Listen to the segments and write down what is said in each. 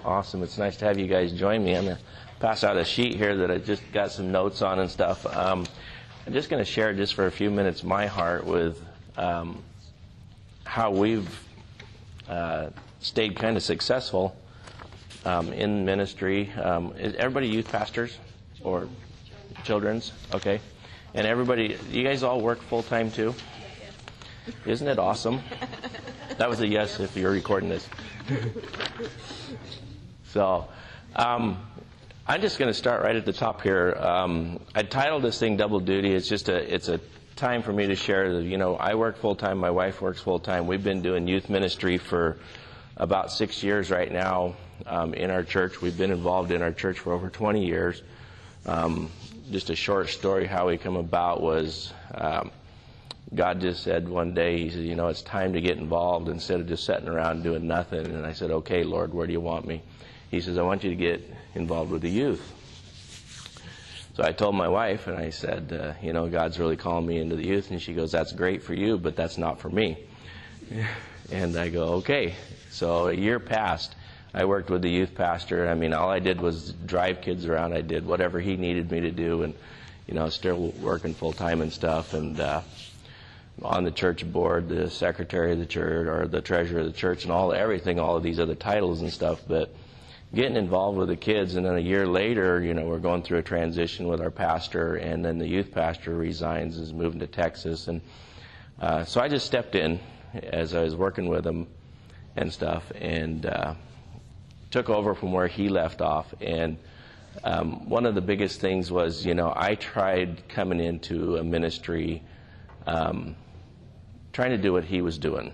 Awesome. It's nice to have you guys join me. I'm going to pass out a sheet here that I just got some notes on and stuff. I'm just going to share just for a few minutes my heart with how we've stayed kind of successful in ministry. Is everybody youth pastors or children's? Okay. And everybody, you guys all work full-time too? Isn't it awesome? That was a yes if you're recording this. So, I'm just going to start right at the top here. I titled this thing Double Duty. It's a time for me to share that, I work full-time, my wife works full-time. We've been doing youth ministry for about 6 years right now in our church. We've been involved in our church for over 20 years. Just a short story how we come about was God just said one day, He said, it's time to get involved instead of just sitting around doing nothing. And I said, okay, Lord, where do you want me? He says, I want you to get involved with the youth. So I told my wife, and I said, God's really calling me into the youth. And she goes, that's great for you, but that's not for me. And I go, okay. So a year passed. I worked with the youth pastor. I mean, all I did was drive kids around. I did whatever he needed me to do, and, still working full-time and stuff. And on the church board, the secretary of the church, or the treasurer of the church, and all of these other titles and stuff. But getting involved with the kids, and then a year later, we're going through a transition with our pastor, and then the youth pastor resigns, is moving to Texas. And so I just stepped in as I was working with him and stuff, and took over from where he left off. And one of the biggest things was, I tried coming into a ministry trying to do what he was doing.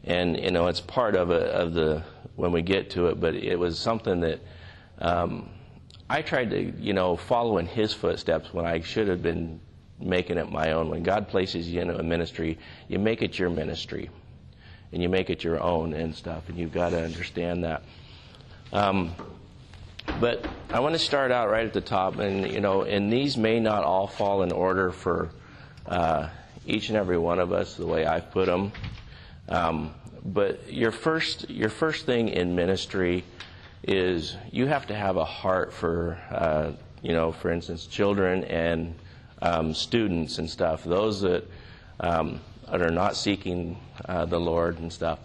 And, it's part of the when we get to it, but it was something that I tried to, follow in his footsteps when I should have been making it my own. When God places you in a ministry, you make it your ministry, and you make it your own and stuff, and you've got to understand that. But I want to start out right at the top, and these may not all fall in order for each and every one of us, the way I've put them. But your first thing in ministry is you have to have a heart for, for instance, children and students and stuff, those that are not seeking the Lord and stuff.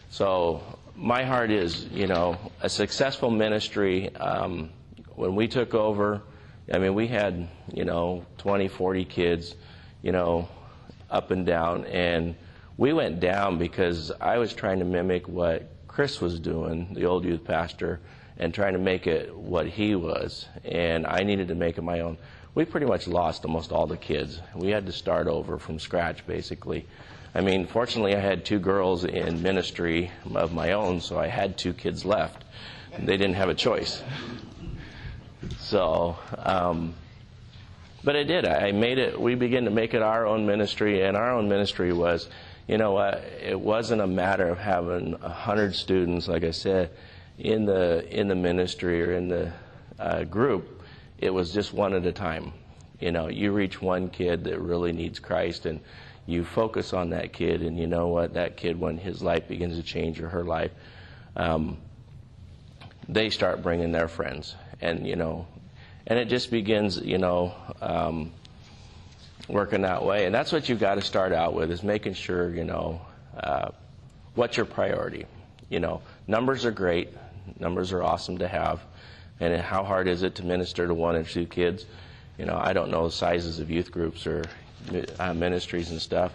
So my heart is, a successful ministry. When we took over, we had, 20, 40 kids, up and down. And we went down because I was trying to mimic what Chris was doing, the old youth pastor, and trying to make it what he was. And I needed to make it my own. We pretty much lost almost all the kids. We had to start over from scratch, basically. Fortunately, I had 2 girls in ministry of my own, so I had 2 kids left. They didn't have a choice. So, but I did. I made it. We began to make it our own ministry, and our own ministry was, it wasn't a matter of having 100 students, like I said, in the ministry or in the group. It was just one at a time. You reach one kid that really needs Christ, and you focus on that kid, and that kid, when his life begins to change, or her life, they start bringing their friends, and it just begins, working that way. And that's what you've got to start out with, is making sure, what's your priority. Numbers are great. Numbers are awesome to have. And how hard is it to minister to 1 or 2 kids? I don't know the sizes of youth groups or ministries and stuff.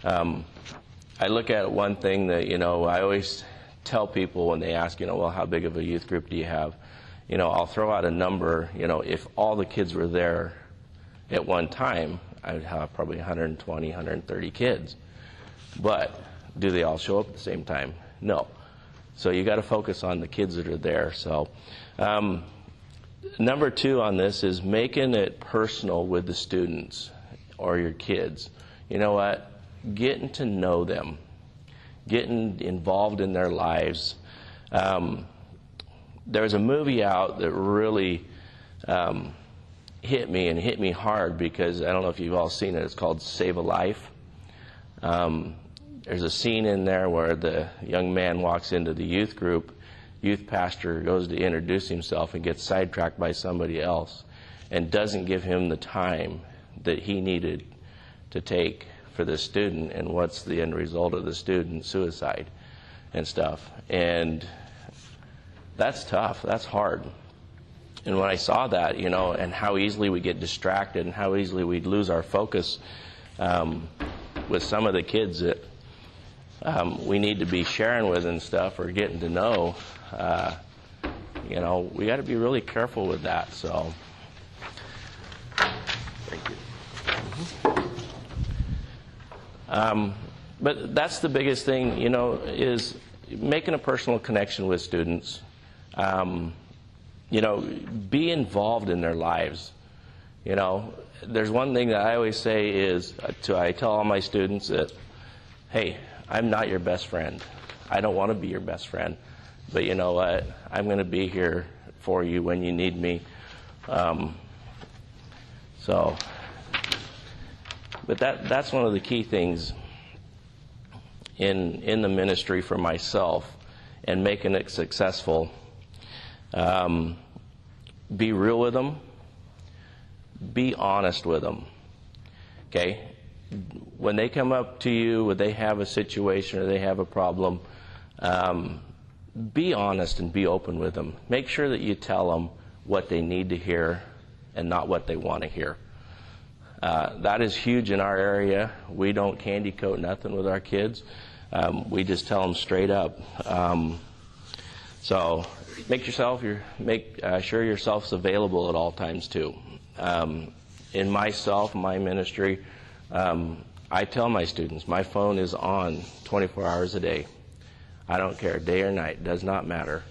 I look at one thing that, I always tell people when they ask, well, how big of a youth group do you have? I'll throw out a number. If all the kids were there at one time, I would have probably 120, 130 kids. But do they all show up at the same time? No. So you got to focus on the kids that are there. So number 2 on this is making it personal with the students or your kids. You know what? Getting to know them, getting involved in their lives. There's a movie out that really hit me hard, because I don't know if you've all seen it. It's called Save a Life. There's a scene in there where the young man walks into the youth group, youth pastor goes to introduce himself and gets sidetracked by somebody else and doesn't give him the time that he needed to take for the student, and what's the end result of the student? Suicide and stuff. And that's tough. That's hard. And when I saw that, and how easily we get distracted and how easily we'd lose our focus with some of the kids that we need to be sharing with and stuff or getting to know, we got to be really careful with that. So, thank you. But that's the biggest thing, is making a personal connection with students. Be involved in their lives. There's one thing that I always say is, I tell all my students that, hey, I'm not your best friend. I don't want to be your best friend. But you know what? I'm going to be here for you when you need me. But that's one of the key things in the ministry for myself and making it successful. Be real with them. Be honest with them. Okay? When they come up to you, when they have a situation or they have a problem, be honest and be open with them. Make sure that you tell them what they need to hear and not what they want to hear. That is huge in our area. We don't candy coat nothing with our kids. We just tell them straight up. So make sure yourself's available at all times too. In my ministry, I tell my students, my phone is on 24 hours a day. I don't care, day or night, does not matter.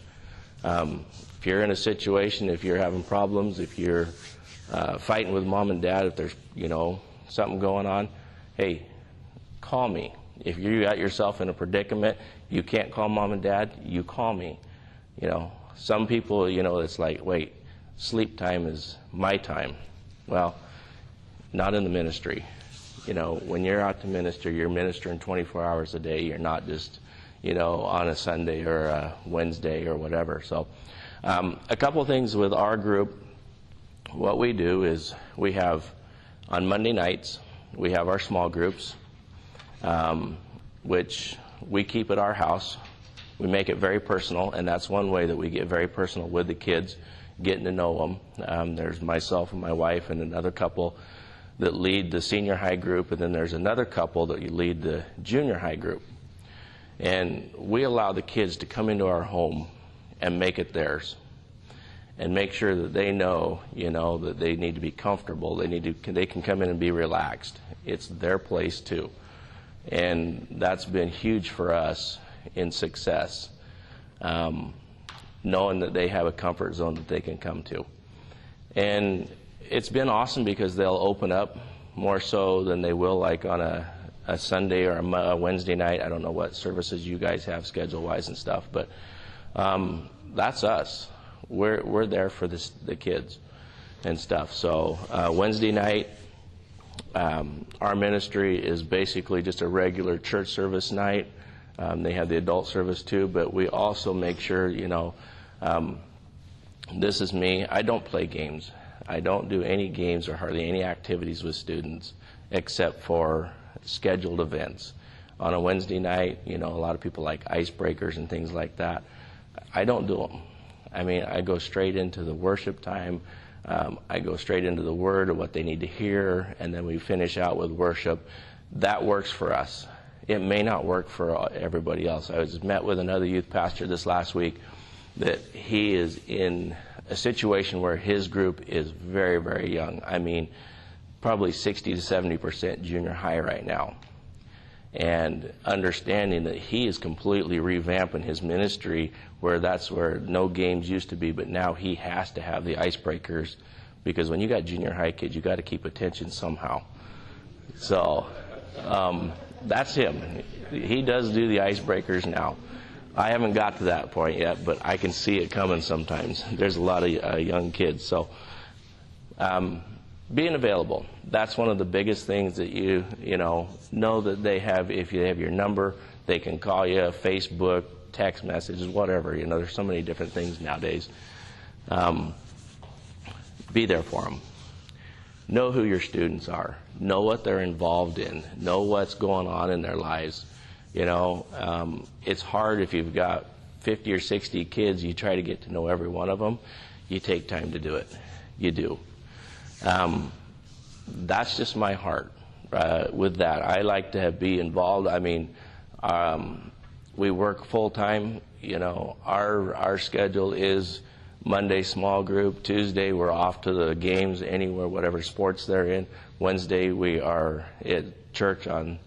If you're in a situation, if you're having problems, if you're fighting with mom and dad, if there's, something going on, hey, call me. If you got yourself in a predicament, you can't call mom and dad, you call me. Some people, it's like, wait, sleep time is my time. Well, not in the ministry. When you're out to minister, you're ministering 24 hours a day. You're not just, on a Sunday or a Wednesday or whatever. So a couple things with our group. What we do is we have, on Monday nights, we have our small groups, which we keep at our house. We make it very personal, and that's one way that we get very personal with the kids, getting to know them. There's myself and my wife and another couple that lead the senior high group, and then there's another couple that lead the junior high group. And we allow the kids to come into our home and make it theirs, and make sure that they know, that they need to be comfortable. They can come in and be relaxed. It's their place too, and that's been huge for us in success. Knowing that they have a comfort zone that they can come to, and it's been awesome because they'll open up more so than they will like on a Sunday or a Wednesday night. I don't know what services you guys have schedule-wise and stuff, but that's us. We're there for the kids and stuff. So Wednesday night, our ministry is basically just a regular church service night. They have the adult service too, but we also make sure, this is me. I don't play games. I don't do any games or hardly any activities with students except for scheduled events. On a Wednesday night, a lot of people like icebreakers and things like that. I don't do them. I go straight into the worship time. I go straight into the Word of what they need to hear, and then we finish out with worship. That works for us. It may not work for everybody else. I met with another youth pastor this last week that he is in a situation where his group is very, very young. Probably 60 to 70% junior high right now. And understanding that he is completely revamping his ministry, where that's where no games used to be, but now he has to have the icebreakers, because when you got junior high kids, you got to keep attention somehow. So that's him. He does do the icebreakers now. I haven't got to that point yet, but I can see it coming sometimes. There's a lot of young kids. So being available, that's one of the biggest things that you know that they have. If you have your number, they can call you, Facebook, text messages, whatever. There's so many different things nowadays. Be there for them. Know who your students are. Know what they're involved in. Know what's going on in their lives. It's hard if you've got 50 or 60 kids, you try to get to know every one of them. You take time to do it. You do. That's just my heart with that. I like to be involved. I mean, we work full-time. Our schedule is Monday small group, Tuesday we're off to the games anywhere, whatever sports they're in. Wednesday we are at church in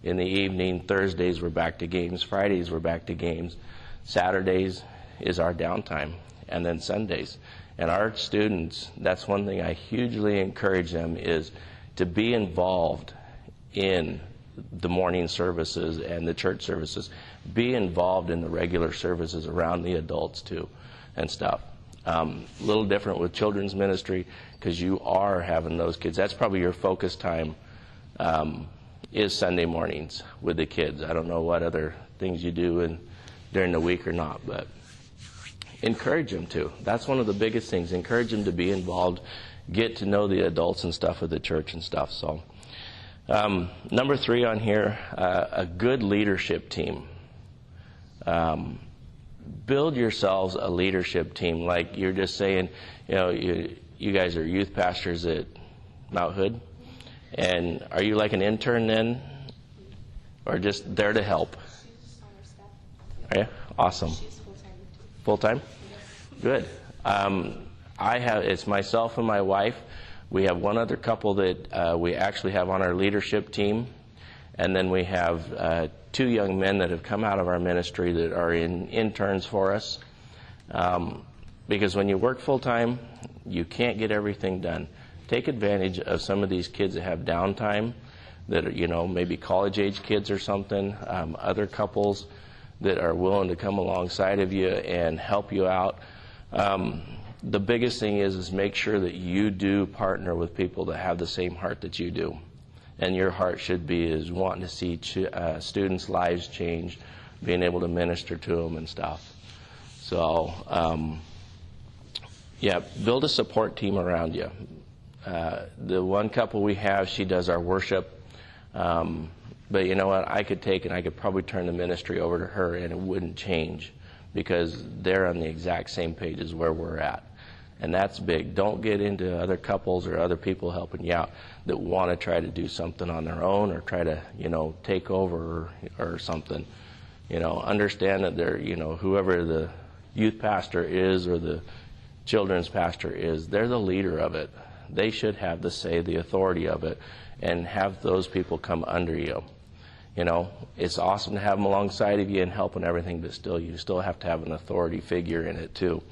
the evening. Thursdays we're back to games. Fridays we're back to games. Saturdays is our downtime, and then Sundays. And our students, that's one thing I hugely encourage them, is to be involved in the morning services and the church services. Be involved in the regular services around the adults too and stuff. A little different with children's ministry because you are having those kids. That's probably your focus time is Sunday mornings with the kids. I don't know what other things you do during the week or not, but encourage them to. That's one of the biggest things. Encourage them to be involved, get to know the adults and stuff of the church and stuff. So, number 3 on here, a good leadership team. Build yourselves a leadership team. Like you're just saying, you guys are youth pastors at Mount Hood, and are you like an intern then, or just there to help? She's on our staff. Are you? Awesome. She's full-time. Full-time? Good. It's myself and my wife. We have one other couple that we actually have on our leadership team. And then we have 2 young men that have come out of our ministry that are interns for us. Because when you work full-time, you can't get everything done. Take advantage of some of these kids that have downtime, that are, maybe college-age kids or something, other couples that are willing to come alongside of you and help you out. The biggest thing is make sure that you do partner with people that have the same heart that you do. And your heart should be is wanting to see students' lives change, being able to minister to them and stuff. So, build a support team around you. The one couple we have, she does our worship. But you know what? I could probably turn the ministry over to her and it wouldn't change because they're on the exact same page as where we're at. And that's big. Don't get into other couples or other people helping you out that want to try to do something on their own or try to, take over or something. Understand that they're, whoever the youth pastor is or the children's pastor is, they're the leader of it. They should have the say, the authority of it, and have those people come under you. It's awesome to have them alongside of you and help and everything, but still, you still have to have an authority figure in it too.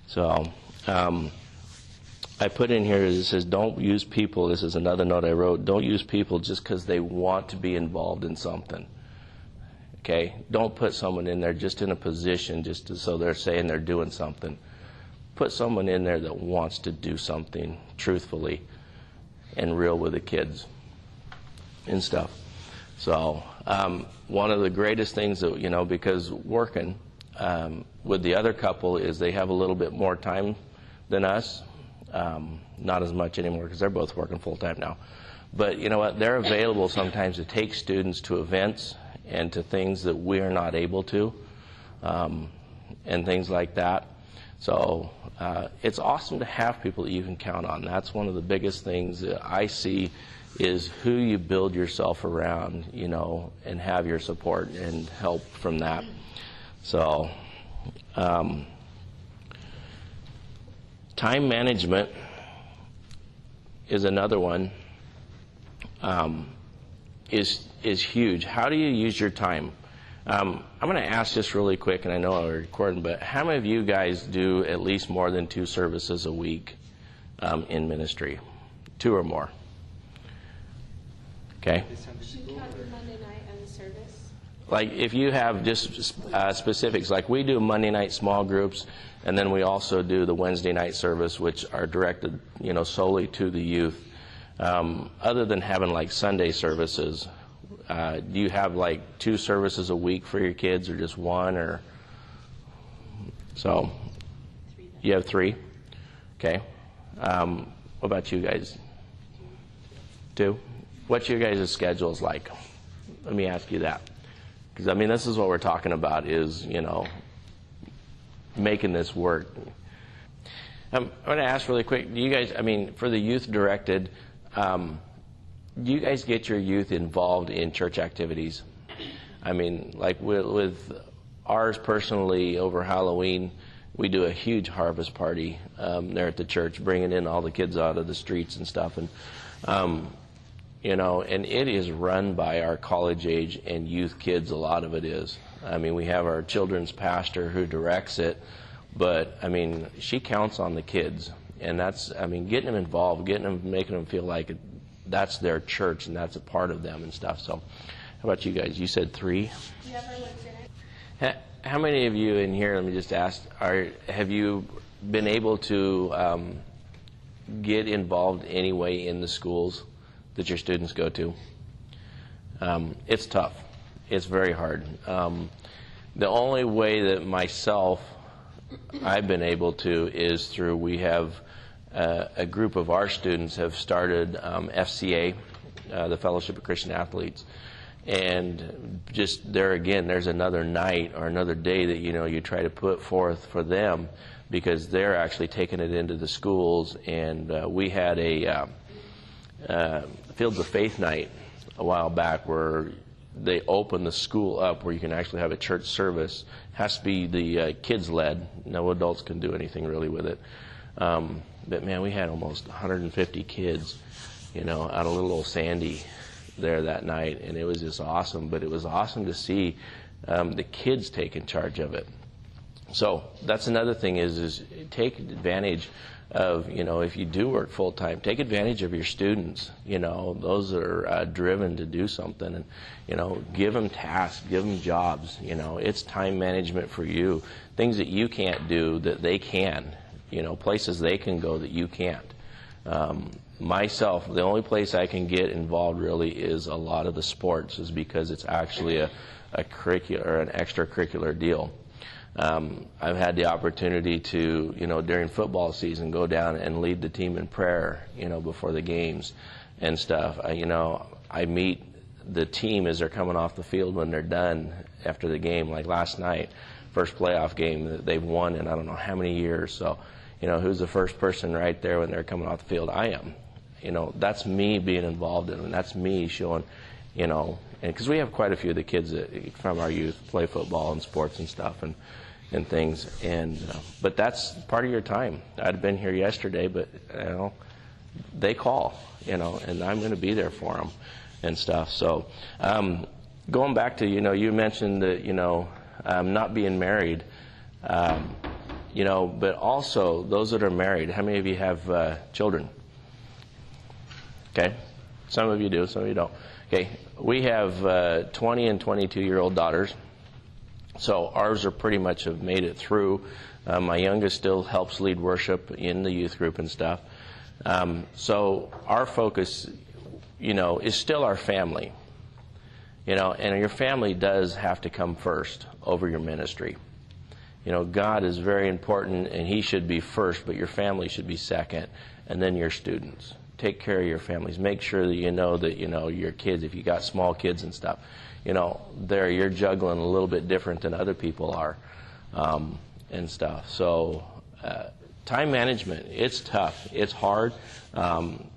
So, I put in here, it says, don't use people, this is another note I wrote, don't use people just because they want to be involved in something. Okay? Don't put someone in there just in a position so they're saying they're doing something. Put someone in there that wants to do something truthfully and real with the kids and stuff. So, one of the greatest things that, because working with the other couple is they have a little bit more time than us. Not as much anymore because they're both working full-time now. But you know what? They're available sometimes to take students to events and to things that we're not able to, and things like that. So it's awesome to have people that you can count on. That's one of the biggest things that I see is who you build yourself around, and have your support and help from that. So time management is another one. Is huge. How do you use your time? I'm going to ask just really quick, and I know I'm recording, but how many of you guys do at least more than 2 services a week in ministry? 2 or more. Okay. She counted Monday night as a service. Like if you have just specifics, like we do Monday night small groups, and then we also do the Wednesday night service, which are directed, solely to the youth. Other than having like Sunday services, Do you have like 2 services a week for your kids, or just 1, or so? You have 3? Okay. What about you guys? 2? What's your guys' schedules like? Let me ask you that. Because, I mean, this is what we're talking about is, making this work. I'm going to ask really quick, do you guys, I mean, for the youth directed, do you guys get your youth involved in church activities? I mean, like with ours personally, over Halloween, we do a huge harvest party there at the church, bringing in all the kids out of the streets and stuff. And, and it is run by our college age and youth kids, a lot of it is. I mean, we have our children's pastor who directs it, but, I mean, she counts on the kids. And that's, I mean, getting them involved, making them feel like that's their church and that's a part of them and stuff. So, how about you guys? You said 3? Never lived in it. How many of you in here, let me just ask, have you been able to get involved anyway in the schools that your students go to? It's tough. It's very hard. The only way that I've been able to is through, we have a group of our students have started FCA, the Fellowship of Christian Athletes. And just there again, there's another night or another day that, you try to put forth for them, because they're actually taking it into the schools. And we had a Fields of Faith night a while back where they opened the school up where you can actually have a church service. It has to be the kids led. No adults can do anything really with it. But man, we had almost 150 kids, out of little old Sandy there that night, and it was just awesome. But it was awesome to see the kids taking charge of it. So that's another thing is take advantage of, if you do work full time, take advantage of your students. Those that are driven to do something, and give them tasks, give them jobs. It's time management for you, things that you can't do that they can. Places they can go that you can't. Myself, the only place I can get involved really is a lot of the sports, is because it's actually a curricular or an extracurricular deal. I've had the opportunity to, during football season, go down and lead the team in prayer, before the games and stuff. I meet the team as they're coming off the field when they're done after the game, like last night, first playoff game that they've won in I don't know how many years. So, who's the first person right there when they're coming off the field? I am. That's me being involved in it, and that's me showing, because we have quite a few of the kids that, from our youth, play football and sports and stuff and things. And but that's part of your time. I'd have been here yesterday, but they call, and I'm going to be there for them and stuff. So going back to, you mentioned that, not being married, but also those that are married. How many of you have children? Okay, some of you do, some of you don't. Okay, we have 20 and 22-year-old daughters. So ours are pretty much have made it through. My youngest still helps lead worship in the youth group and stuff. So our focus, is still our family. And your family does have to come first over your ministry. God is very important, and He should be first, but your family should be second, and then your students. Take care of your families. Make sure that your kids, if you got small kids and stuff, you're juggling a little bit different than other people are, and stuff. So time management, it's tough. It's hard.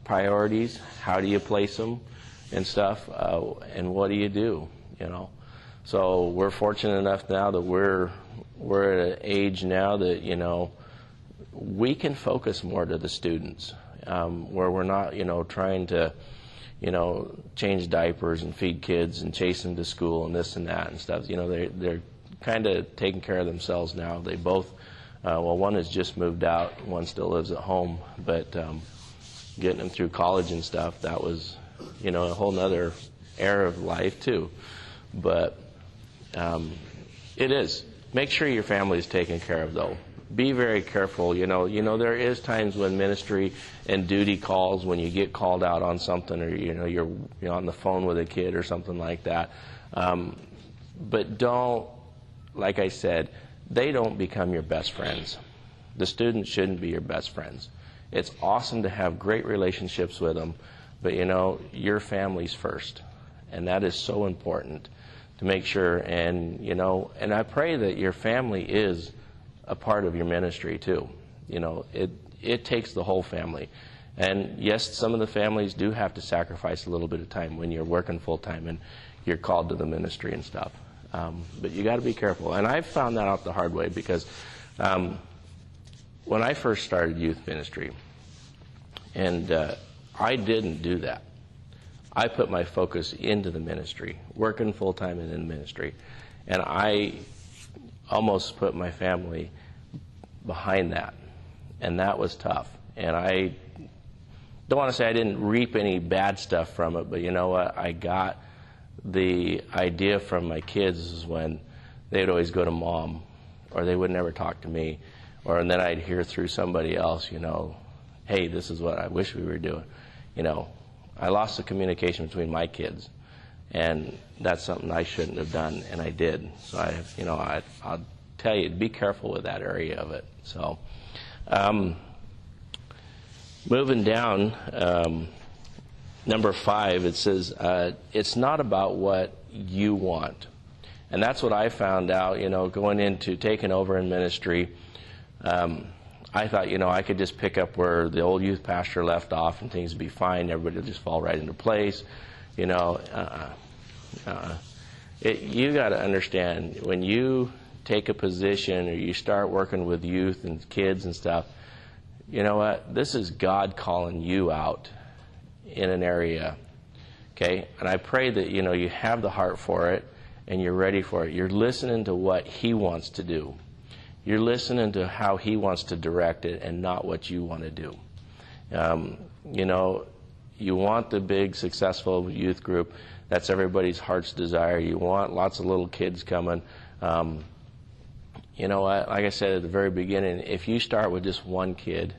Priorities, how do you place them and stuff, and what do you do, So we're fortunate enough now that we're at an age now that, we can focus more to the students, where we're not, trying to, change diapers and feed kids and chase them to school and this and that and stuff. They're kind of taking care of themselves now. They both, one has just moved out, one still lives at home, but getting them through college and stuff, that was, a whole nother era of life too. But it is. Make sure your family is taken care of, though. be very careful. There is times when ministry and duty calls, when you get called out on something, or you're on the phone with a kid or something like that. But don't, like I said, they don't become your best friends. The students shouldn't be your best friends. It's awesome to have great relationships with them, but your family's first, and that is so important to make sure. And I pray that your family is a part of your ministry too. It takes the whole family. And yes, some of the families do have to sacrifice a little bit of time when you're working full time and you're called to the ministry and stuff. But you got to be careful. And I found that out the hard way, because when I first started youth ministry, and I didn't do that. I put my focus into the ministry, working full-time in the ministry. And I almost put my family behind that. And that was tough. And I don't want to say I didn't reap any bad stuff from it, but you know what? I got the idea from my kids is when they'd always go to Mom, or they would never talk to me. And then I'd hear through somebody else, hey, this is what I wish we were doing. I lost the communication between my kids, and that's something I shouldn't have done, and I did. So I'll tell you, be careful with that area of it. So, moving down, number 5, it says, it's not about what you want. And that's what I found out, going into taking over in ministry. I thought, I could just pick up where the old youth pastor left off and things would be fine. Everybody would just fall right into place. You got to understand, when you take a position or you start working with youth and kids and stuff, you know what? This is God calling you out in an area. Okay? And I pray that, you have the heart for it and you're ready for it. You're listening to what He wants to do. You're listening to how He wants to direct it and not what you want to do. You want the big, successful youth group. That's everybody's heart's desire. You want lots of little kids coming. Like I said at the very beginning, if you start with just one kid,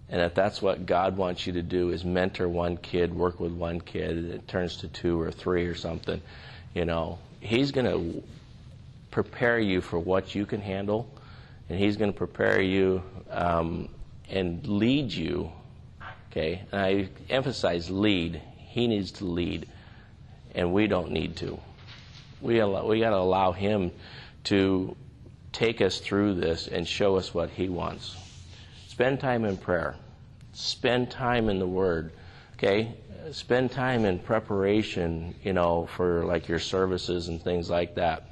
and if that's what God wants you to do is mentor one kid, work with one kid, and it turns to 2 or 3 or something, He's going to prepare you for what you can handle. And He's going to prepare you and lead you, okay? And I emphasize lead. He needs to lead, and we don't need to. We got to allow Him to take us through this and show us what He wants. Spend time in prayer. Spend time in the Word, okay? Spend time in preparation, for like your services and things like that.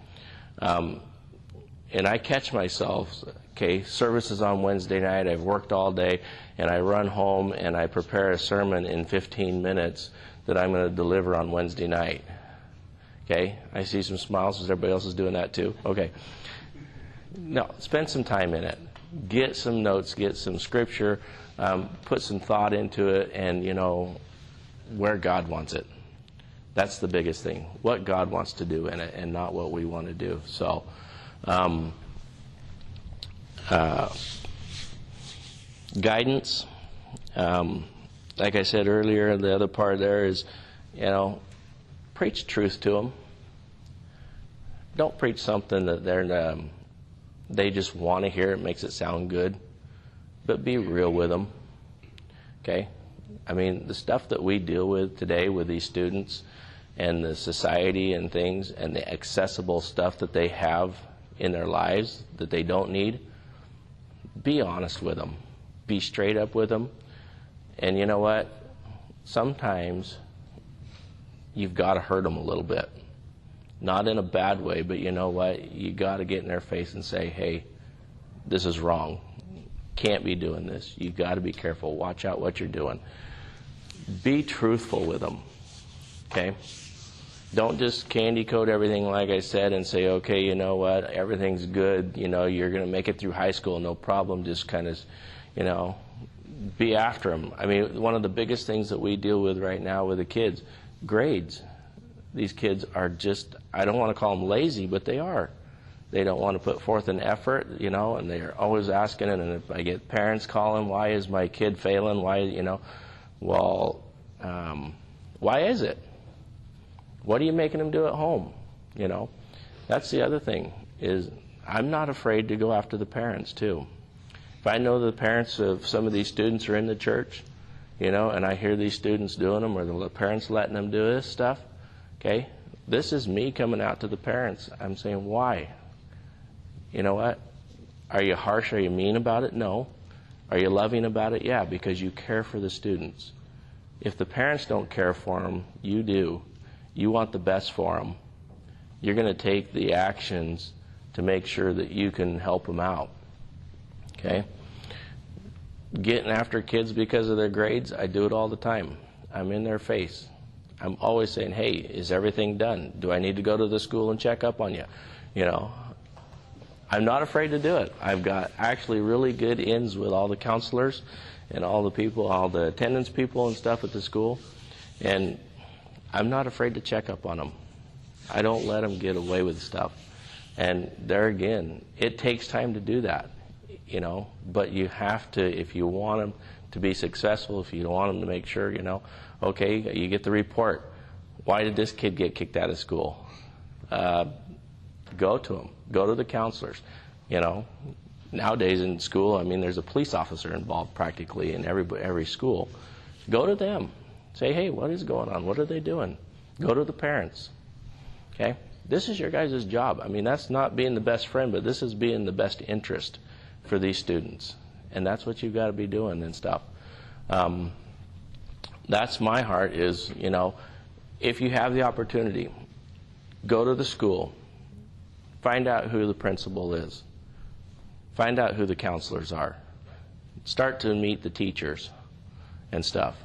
And I catch myself, okay, services on Wednesday night, I've worked all day, and I run home and I prepare a sermon in 15 minutes that I'm going to deliver on Wednesday night. Okay? I see some smiles because everybody else is doing that too. Okay. No, spend some time in it. Get some notes, get some scripture, put some thought into it, and, where God wants it. That's the biggest thing. What God wants to do in it and not what we want to do. So, guidance. Like I said earlier, the other part there is, preach truth to them. Don't preach something that they just want to hear. It makes it sound good. But be real with them. Okay? I mean, the stuff that we deal with today with these students and the society and things and the accessible stuff that they have in their lives that they don't need, be honest with them. Be straight up with them. And you know what? Sometimes you've got to hurt them a little bit. Not in a bad way, but you know what? You got to get in their face and say, hey, this is wrong. Can't be doing this. You've got to be careful. Watch out what you're doing. Be truthful with them. Okay? Don't just candy coat everything, like I said, and say, okay, you know what, everything's good, you're going to make it through high school, no problem. Just kind of, be after them. I mean, one of the biggest things that we deal with right now with the kids, grades. These kids are just, I don't want to call them lazy, but they are. They don't want to put forth an effort, and they're always asking. And if I get parents calling, why is my kid failing? Why, well, why is it? What are you making them do at home? That's the other thing, is I'm not afraid to go after the parents too. If I know the parents of some of these students are in the church, and I hear these students doing them, or the parents letting them do this stuff, okay, this is me coming out to the parents. I'm saying, why? You know what? Are you harsh? Are you mean about it? No. Are you loving about it? Yeah, because you care for the students. If the parents don't care for them, you do. You want the best for them. You're going to take the actions to make sure that you can help them out. Okay? Getting after kids because of their grades, I do it all the time. I'm in their face. I'm always saying, hey, is everything done? Do I need to go to the school and check up on you? I'm not afraid to do it. I've got actually really good ins with all the counselors and all the people, all the attendance people and stuff at the school. And I'm not afraid to check up on them. I don't let them get away with stuff. And there again, it takes time to do that, but you have to, if you want them to be successful, if you want them to make sure, okay, you get the report. Why did this kid get kicked out of school? Go to them. Go to the counselors. Nowadays in school, there's a police officer involved practically in every school. Go to them. Say, hey, what is going on? What are they doing? Go to the parents. Okay? This is your guys' job. That's not being the best friend, but this is being the best interest for these students. And that's what you've got to be doing and stuff. That's my heart is, if you have the opportunity, go to the school. Find out who the principal is. Find out who the counselors are. Start to meet the teachers and stuff.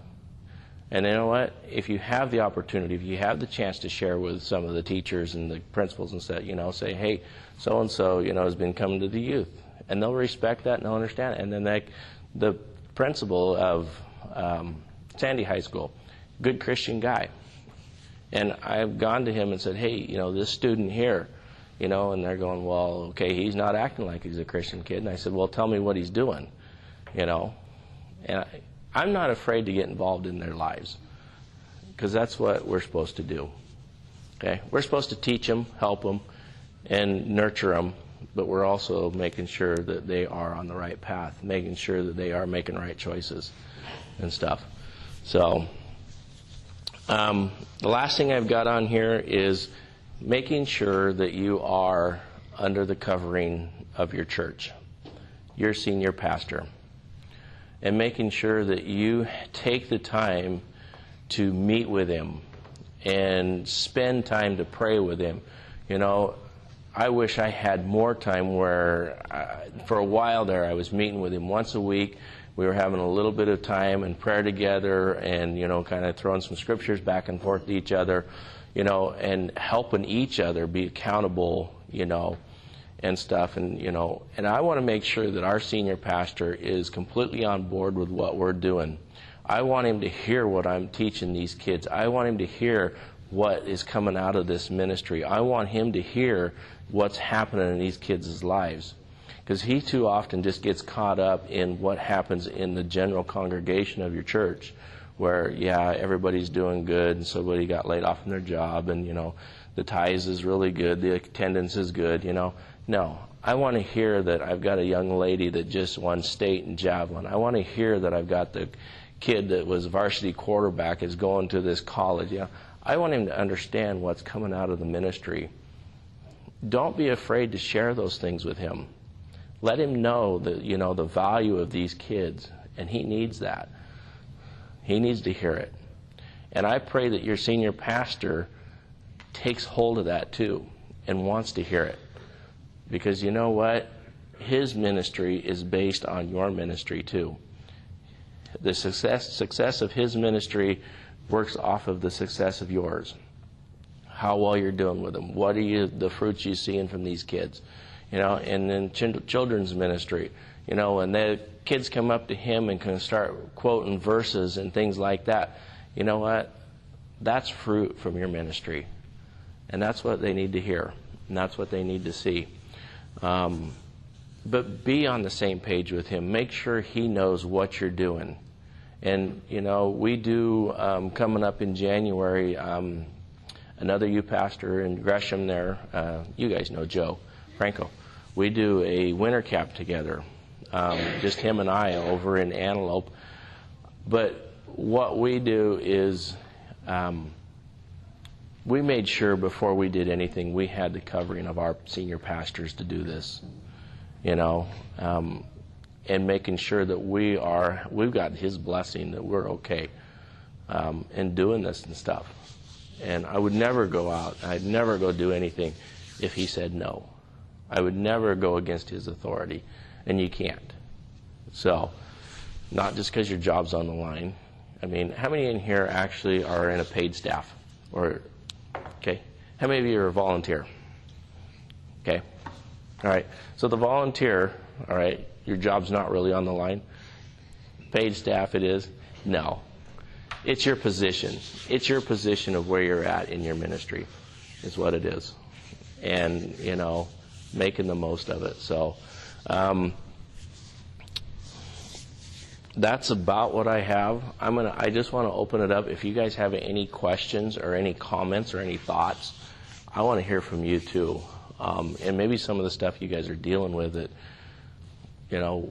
And you know what? If you have the opportunity, if you have the chance to share with some of the teachers and the principals and stuff, say, hey, so-and-so, has been coming to the youth. And they'll respect that and they'll understand it. And then the principal of Sandy High School, good Christian guy. And I've gone to him and said, hey, this student here, and they're going, well, okay, he's not acting like he's a Christian kid. And I said, well, tell me what he's doing, And I'm not afraid to get involved in their lives because that's what we're supposed to do. Okay? We're supposed to teach them, help them, and nurture them, but we're also making sure that they are on the right path, making sure that they are making right choices and stuff. So the last thing I've got on here is making sure that you are under the covering of your church, your senior pastor, and making sure that you take the time to meet with him and spend time to pray with him. I wish I had more time where, for a while there, I was meeting with him once a week. We were having a little bit of time and prayer together and, kind of throwing some scriptures back and forth to each other, and helping each other be accountable, and stuff. And, and I want to make sure that our senior pastor is completely on board with what we're doing. I want him to hear what I'm teaching these kids. I want him to hear what is coming out of this ministry. I want him to hear what's happening in these kids' lives. Because he too often just gets caught up in what happens in the general congregation of your church, where, yeah, everybody's doing good, and somebody got laid off from their job, and, the tithes is really good, the attendance is good, No, I want to hear that I've got a young lady that just won state in javelin. I want to hear that I've got the kid that was varsity quarterback is going to this college. I want him to understand what's coming out of the ministry. Don't be afraid to share those things with him. Let him know that, the value of these kids, and he needs that. He needs to hear it. And I pray that your senior pastor takes hold of that too and wants to hear it. Because you know what? His ministry is based on your ministry too. The success of his ministry works off of the success of yours. How well you're doing with them. What are the fruits you're seeing from these kids? And then children's ministry. When the kids come up to him and can start quoting verses and things like that, you know what? That's fruit from your ministry. And that's what they need to hear. And that's what they need to see. But be on the same page with him. Make sure he knows what you're doing. And, we do, coming up in January, another youth pastor in Gresham there, you guys know Joe, Franke. We do a winter camp together, just him and I over in Antelope. But what we do is we made sure before we did anything we had the covering of our senior pastors to do this, and making sure that we've got his blessing that we're okay in doing this and stuff. And I would never go out, I'd never go do anything if he said no. I would never go against his authority, and you can't. So, not just because your job's on the line. I mean, how many in here actually are in a paid staff? Okay. How many of you are a volunteer? Okay. All right. So the volunteer, all right, your job's not really on the line. Paid staff it is? No. It's your position. It's your position of where you're at in your ministry is what it is. And, making the most of it. So, that's about what I have. I just want to open it up. If you guys have any questions or any comments or any thoughts, I want to hear from you too. And maybe some of the stuff you guys are dealing with that,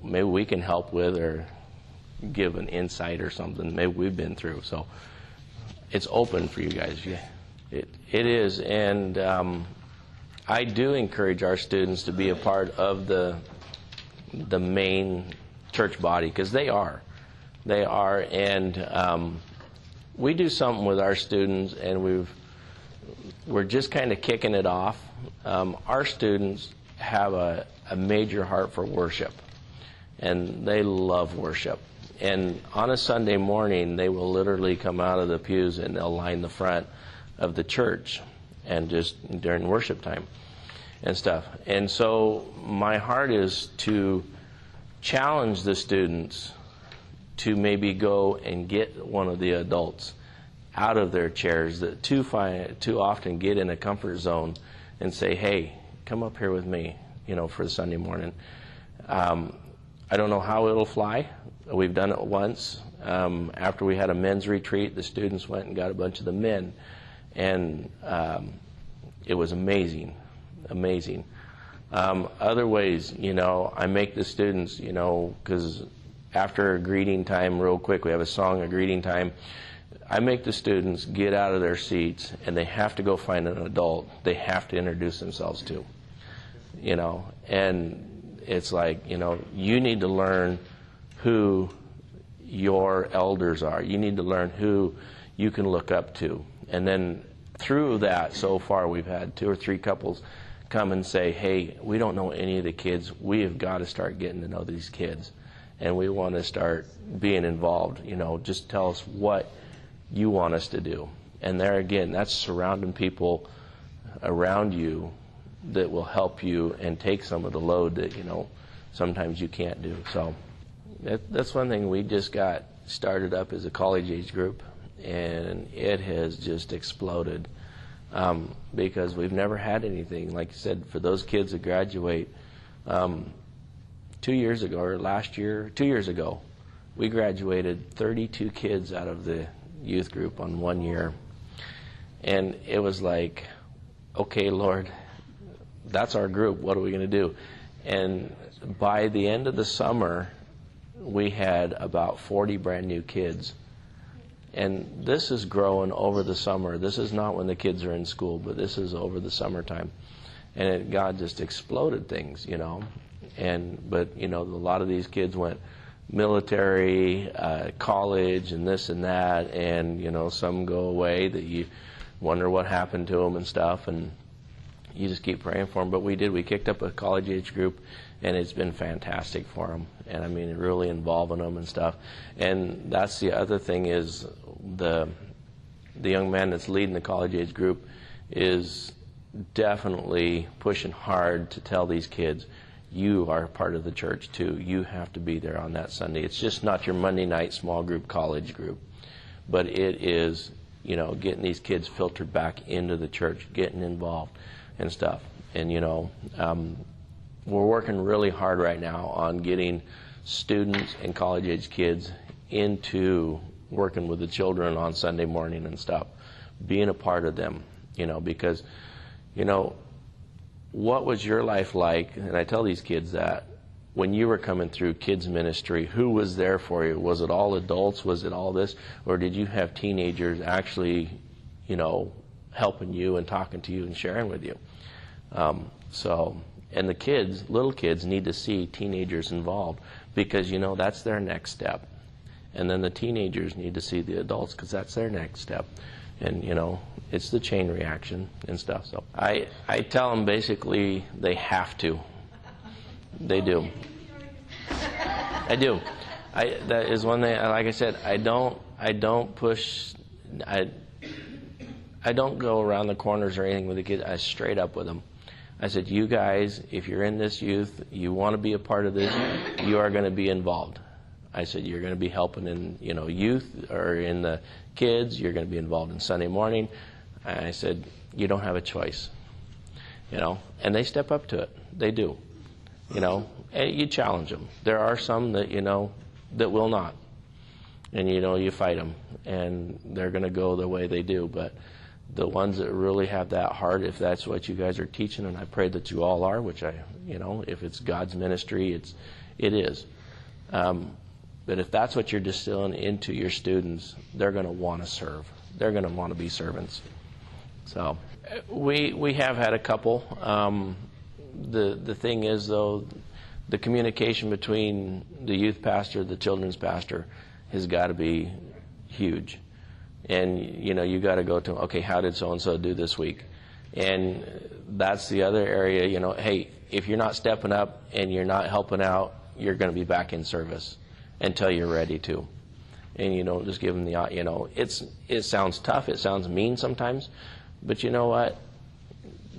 maybe we can help with or give an insight or something maybe we've been through. So it's open for you guys. It is. And I do encourage our students to be a part of the main church body, because they are, and we do something with our students, and we're just kind of kicking it off. Our students have a major heart for worship, and they love worship. And on a Sunday morning, they will literally come out of the pews and they'll line the front of the church, and just during worship time and stuff. And so my heart is to challenge the students to maybe go and get one of the adults out of their chairs that too often get in a comfort zone and say, hey, come up here with me, for the Sunday morning. I don't know how it'll fly. We've done it once. After we had a men's retreat, the students went and got a bunch of the men, and it was amazing. Other ways, I make the students, because after a greeting time, real quick, we have a song, a greeting time. I make the students get out of their seats, and they have to go find an adult they have to introduce themselves to, and it's like, you need to learn who your elders are. You need to learn who you can look up to. And then through that, so far, we've had 2 or 3 couples come and say, hey, we don't know any of the kids. We have got to start getting to know these kids. And we want to start being involved. Just tell us what you want us to do. And there again, that's surrounding people around you that will help you and take some of the load that, sometimes you can't do. So that's one thing we just got started up as a college age group, and it has just exploded. Because we've never had anything. Like you said, for those kids that graduate, 2 years ago, or 2 years ago, we graduated 32 kids out of the youth group on 1 year. And it was like, okay, Lord, that's our group. What are we going to do? And by the end of the summer, we had about 40 brand new kids. And this is growing over the summer. This is not when the kids are in school, but this is over the summertime. And God just exploded things, But a lot of these kids went military, college, and this and that. And, some go away that you wonder what happened to them and stuff. And you just keep praying for them. But we kicked up a college age group, and it's been fantastic for them. And really involving them and stuff. And that's the other thing is the young man that's leading the college age group is definitely pushing hard to tell these kids, you are part of the church too. You have to be there on that Sunday. It's just not your Monday night small group college group, but it is, getting these kids filtered back into the church, getting involved and stuff. And, we're working really hard right now on getting students and college-age kids into working with the children on Sunday morning and stuff, being a part of them, because, what was your life like? And I tell these kids that when you were coming through kids ministry, who was there for you? Was it all adults? Was it all this? Or did you have teenagers actually, helping you and talking to you and sharing with you? And the kids, little kids, need to see teenagers involved because, that's their next step. And then the teenagers need to see the adults because that's their next step. And, it's the chain reaction and stuff. So I tell them basically they have to. They do. I do. That is one thing, like I said, I don't push, I don't go around the corners or anything with the kids. I straight up with them. I said, you guys, if you're in this youth, you want to be a part of this, you are going to be involved. I said, you're going to be helping in, youth or in the kids. You're going to be involved in Sunday morning. I said, you don't have a choice, and they step up to it. They do, and you challenge them. There are some that, that will not, and, you fight them, and they're going to go the way they do. But the ones that really have that heart, if that's what you guys are teaching, and I pray that you all are, which if it's God's ministry, it is. But if that's what you're distilling into your students, they're going to want to serve. They're going to want to be servants. So we have had a couple. The thing is, though, the communication between the youth pastor, the children's pastor, has got to be huge. And, you got to go to, okay, how did so-and-so do this week? And that's the other area, hey, if you're not stepping up and you're not helping out, you're going to be back in service until you're ready to. And you don't just give them the, it sounds tough, it sounds mean sometimes, but you know what?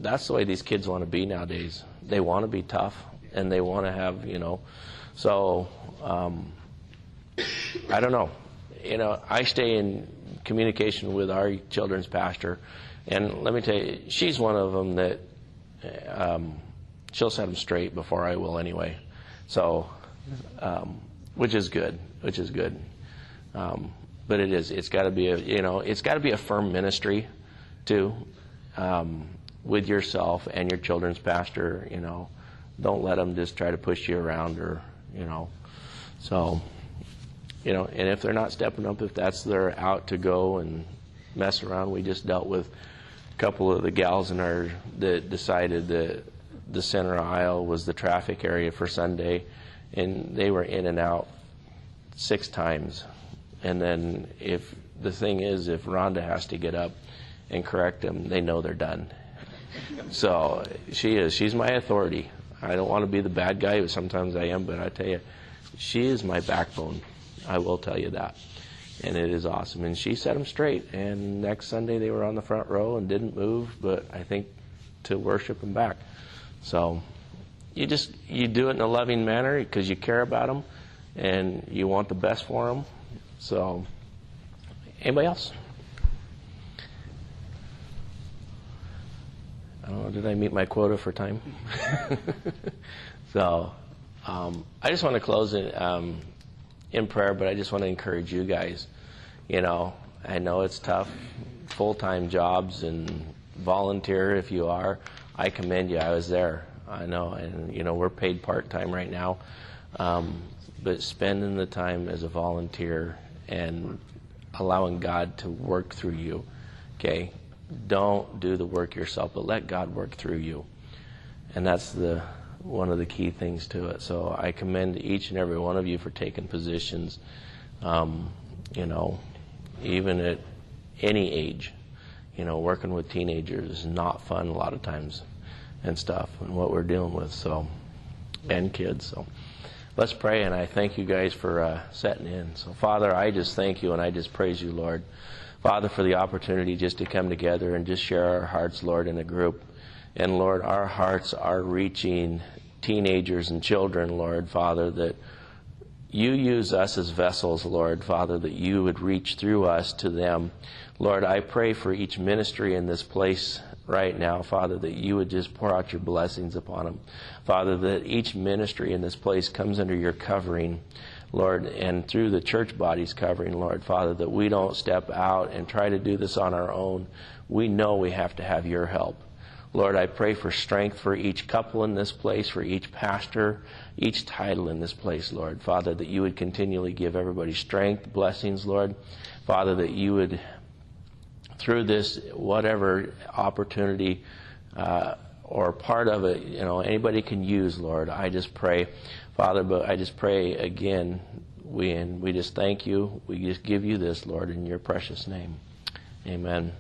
That's the way these kids want to be nowadays. They want to be tough, and they want to have, so, I don't know. I stay in communication with our children's pastor, and let me tell you, she's one of them that she'll set them straight before I will anyway. So, which is good. But it's got to be it's got to be a firm ministry too, with yourself and your children's pastor. Don't let them just try to push you around or so. And if they're not stepping up, if they're out to go and mess around, we just dealt with a couple of the gals that decided that the center aisle was the traffic area for Sunday, and they were in and out 6 times. And then if Rhonda has to get up and correct them, they know they're done. So she's my authority. I don't want to be the bad guy, but sometimes I am, but I tell you, she is my backbone. I will tell you that. And it is awesome. And she set them straight. And next Sunday they were on the front row and didn't move, but I think to worship them back. So you do it in a loving manner because you care about them and you want the best for them. So anybody else? I don't know, did I meet my quota for time? So I just want to close it in prayer, but I just want to encourage you guys. I know it's tough, full-time jobs and volunteer if you are. I commend you. I was there. I know, and we're paid part-time right now, but spending the time as a volunteer and allowing God to work through you, okay? Don't do the work yourself, but let God work through you. And that's one of the key things to it. So I commend each and every one of you for taking positions, even at any age. Working with teenagers is not fun a lot of times and stuff, and what we're dealing with, so, and kids. So let's pray, and I thank you guys for setting in. So Father, I just thank you and I just praise you, Lord. Father, for the opportunity just to come together and just share our hearts, Lord, in a group. And Lord, our hearts are reaching teenagers and children, Lord, Father, that you use us as vessels, Lord, Father, that you would reach through us to them. Lord, I pray for each ministry in this place right now, Father, that you would just pour out your blessings upon them. Father, that each ministry in this place comes under your covering, Lord, and through the church body's covering, Lord, Father, that we don't step out and try to do this on our own. We know we have to have your help. Lord, I pray for strength for each couple in this place, for each pastor, each title in this place, Lord. Father, that you would continually give everybody strength, blessings, Lord. Father, that you would, through this, whatever opportunity or part of it, anybody can use, Lord. I just pray, Father, but I just pray again, we just thank you. We just give you this, Lord, in your precious name. Amen.